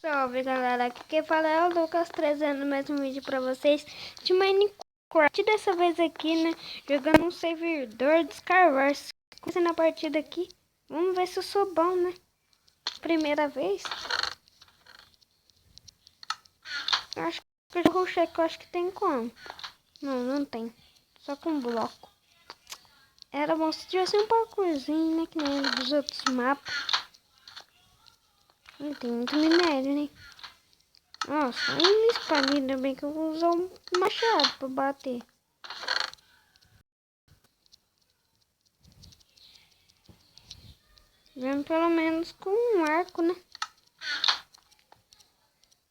Salve galera, aqui quem fala é o Lucas trazendo mais um vídeo pra vocês de Minecraft. Dessa vez aqui, né, jogando um servidor de Skywars. Começando a partida aqui, vamos ver se eu sou bom, né? Primeira vez. Eu acho que eu já rushei, que eu acho que tem como. Não tem, só com bloco. Era bom se tivesse um parkourzinho, né, que nem dos outros mapas. Não tem muito minério, né? Nossa, ainda espalha, ainda bem que eu vou usar um machado pra bater. Vendo pelo menos com um arco, né?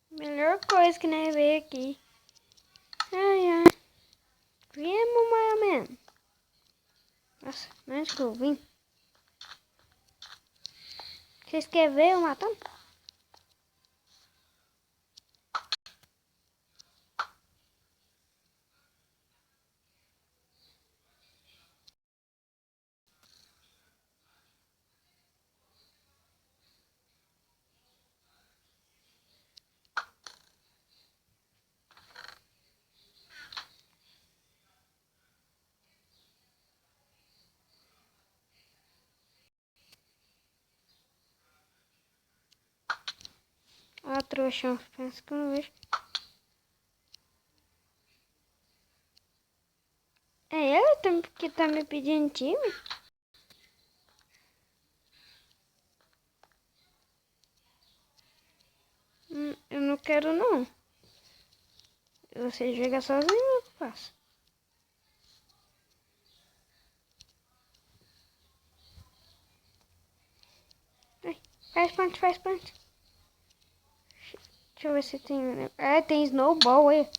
Melhor coisa que nós veio aqui. Ai, ai. Viemos mais ou menos. Nossa, mas que eu vim. Vocês querem ver eu matando? Ó, trouxa, pensa que eu não vejo. É ele que tá me pedindo time? Eu não quero não. Você joga sozinho, eu faço. Ai, faz ponte. Deixa eu ver se tem... É, tem snowball aí.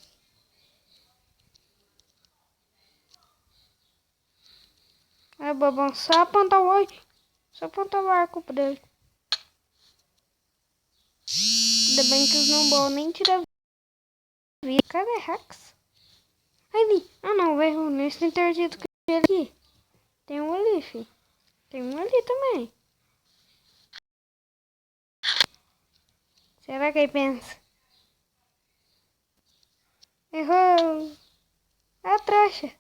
É, bobão, só apontar o olho. Só apontar o arco pra ele. Ainda bem que o snowball nem tira vida. Cadê Rex? Ali. Ah não, velho. Nesse interdito que ele aqui. Tem um ali, fi. Tem um ali também. Será que ele pensa? Errou. A trouxa.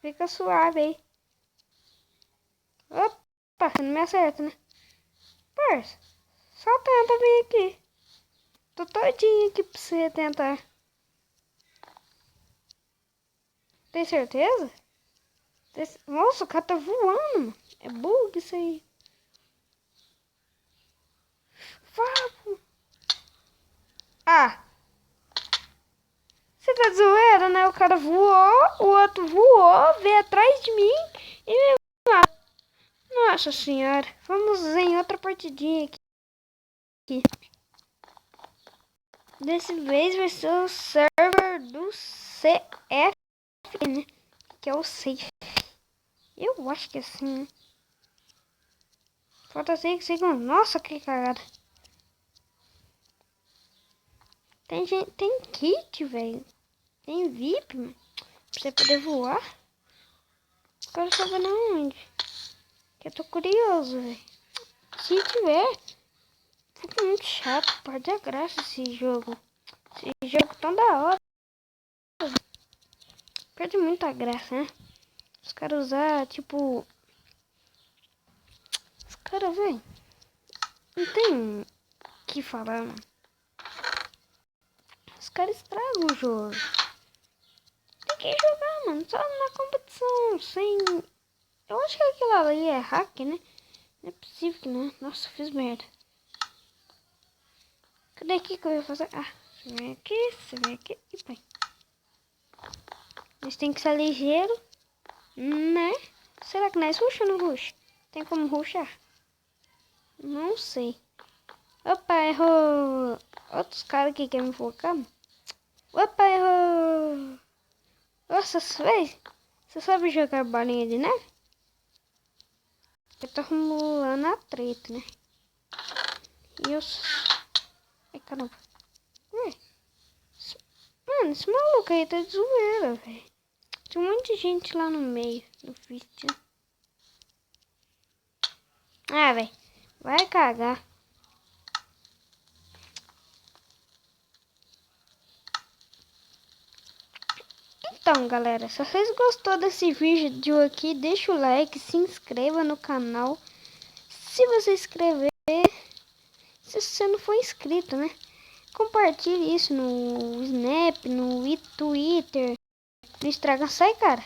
Fica suave aí. Opa, não me acerta, né? Parça, só tenta vir aqui. Tô todinho aqui pra você tentar. Tem certeza? Nossa, o cara tá voando, mano. É bug isso aí. Vamos. Ah, você tá de zoeira, né? O cara voou, o outro voou, veio atrás de mim e me matou. Nossa senhora. Vamos em outra partidinha aqui. Dessa vez vai ser o server do CF, né? Que é o safe. Eu acho que é assim, né? Falta 5 segundos. Nossa, que cagada. Tem gente, tem kit, velho. Tem VIP, mano. Pra você poder voar. Agora só vai onde? Que eu tô curioso, velho. Se tiver, fica muito chato. Perde a graça esse jogo. Esse jogo tão da hora. Perde muita graça, né? Os caras usar, tipo... Os caras, velho. Não tem o que falar, mano. Os caras estragam o jogo. Tem que jogar, mano. Só na competição, sem... Eu acho que aquilo ali é hack, né? Não é possível que não. Nossa, fiz merda. Cadê aqui que eu ia fazer? Ah, você vem aqui e põe. Mas tem que ser ligeiro, né? Será que nós ruxa ou não ruxa? Tem como ruxar? Não sei. Opa, errou. Outros caras aqui querem me focar. Opa, errou. Nossa, você sabe jogar bolinha de neve? Eu tô acumulando a treta, né? E eu... Ai, caramba. Ué. Mano, esse maluco aí tá de zoeira, velho. Tem um monte de gente lá no meio do vídeo. Ah, velho. Vai cagar. Então, galera, se vocês gostou desse vídeo aqui, deixa o like, se inscreva no canal. Se você inscrever, se você não for inscrito, né? Compartilhe isso no Snap, no Twitter, no Instagram. Sai, cara.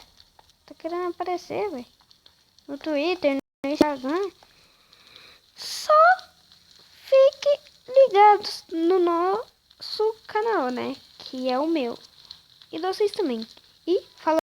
Tá querendo aparecer, velho. No Twitter, no Instagram. Só fique ligados no nosso canal, né? Que é o meu. E vocês também. E falou.